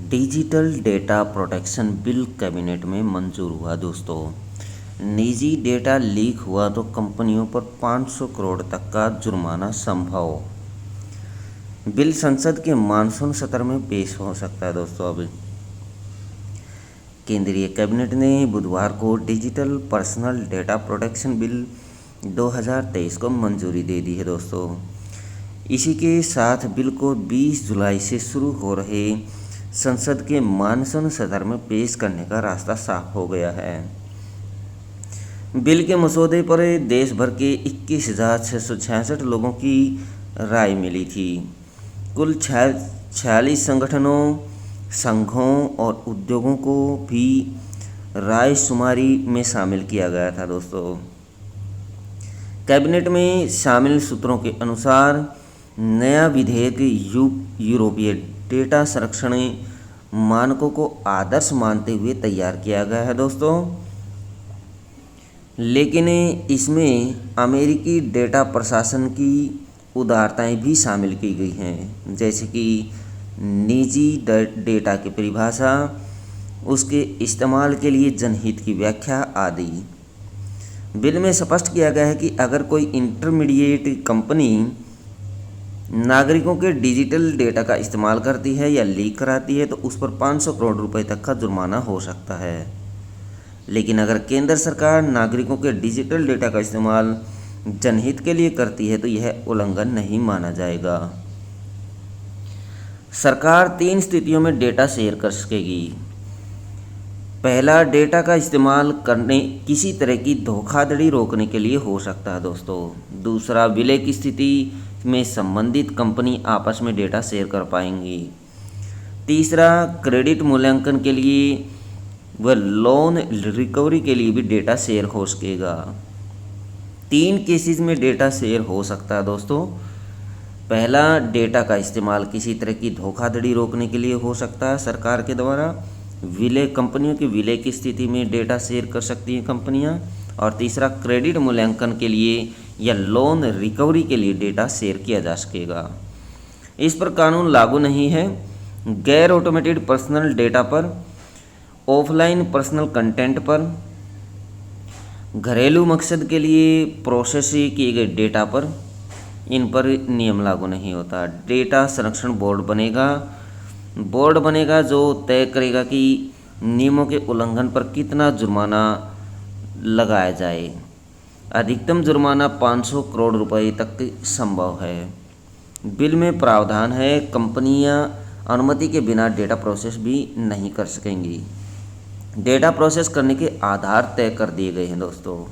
Digital data protection bill cabinet में मंजूर हुआ दोस्तों। निजी डेटा लीक हुआ तो कंपनियों पर 500 करोड़ तक का जुर्माना संभव। बिल संसद के मानसून सत्र में पेश हो सकता है दोस्तों। अब केंद्रीय कैबिनेट ने बुधवार को digital personal data protection bill 2023 को मंजूरी दे दी है दोस्तों। इसी के साथ बिल को 20 जुलाई से शुरू हो रहे संसद के मानसून सत्र में पेश करने का रास्ता साफ हो गया है। बिल के मसौदे पर देश भर के 21,666 लोगों की राय मिली थी। कुल 46 संगठनों, संघों और उद्योगों को भी रायशुमारी में शामिल किया गया था दोस्तों। कैबिनेट में शामिल सूत्रों के अनुसार नया विधेयक यूरोपीय डेटा संरक्षण मानकों को आदर्श मानते हुए तैयार किया गया है दोस्तों, लेकिन इसमें अमेरिकी डेटा प्रशासन की उदारताएं भी शामिल की गई हैं, जैसे कि निजी डेटा की परिभाषा, उसके इस्तेमाल के लिए जनहित की व्याख्या आदि। बिल में स्पष्ट किया गया है कि अगर कोई इंटरमीडिएट कंपनी नागरिकों के डिजिटल डेटा का इस्तेमाल करती है या लीक कराती है तो उस पर 500 करोड़ रुपए तक का जुर्माना हो सकता है। लेकिन अगर केंद्र सरकार नागरिकों के डिजिटल डेटा का इस्तेमाल जनहित के लिए करती है तो यह उल्लंघन नहीं माना जाएगा। सरकार 3 स्थितियों में डेटा शेयर कर सकेगी। पहला, डेटा का इस्तेमाल करने किसी तरह की धोखाधड़ी रोकने के लिए हो सकता है दोस्तों। दूसरा, विलय की स्थिति में संबंधित कंपनी आपस में डेटा शेयर कर पाएंगी। तीसरा, क्रेडिट मूल्यांकन के लिए व लोन रिकवरी के लिए भी डेटा शेयर हो सकेगा। 3 केसेस में डेटा शेयर हो सकता है दोस्तों। पहला, डेटा का इस्तेमाल किसी तरह की धोखाधड़ी रोकने के लिए हो सकता है सरकार के द्वारा। विलय, कंपनियों के विलय की स्थिति में डेटा शेयर कर सकती हैं कंपनियां। और तीसरा, क्रेडिट मूल्यांकन के लिए या लोन रिकवरी के लिए डेटा शेयर किया जा सकेगा। इस पर कानून लागू नहीं है। गैर ऑटोमेटेड पर्सनल डेटा पर, ऑफलाइन पर्सनल कंटेंट पर, घरेलू मकसद के लिए प्रोसेस किए गए डेटा पर, इन पर नियम लागू नहीं होता। डेटा संरक्षण बोर्ड बनेगा जो तय करेगा कि नियमों के उल्लंघन पर कितना जुर्माना लगाया जाए। अधिकतम जुर्माना 500 करोड़ रुपए तक संभव है। बिल में प्रावधान है कंपनियां अनुमति के बिना डेटा प्रोसेस भी नहीं कर सकेंगी। डेटा प्रोसेस करने के आधार तय कर दिए गए हैं दोस्तों।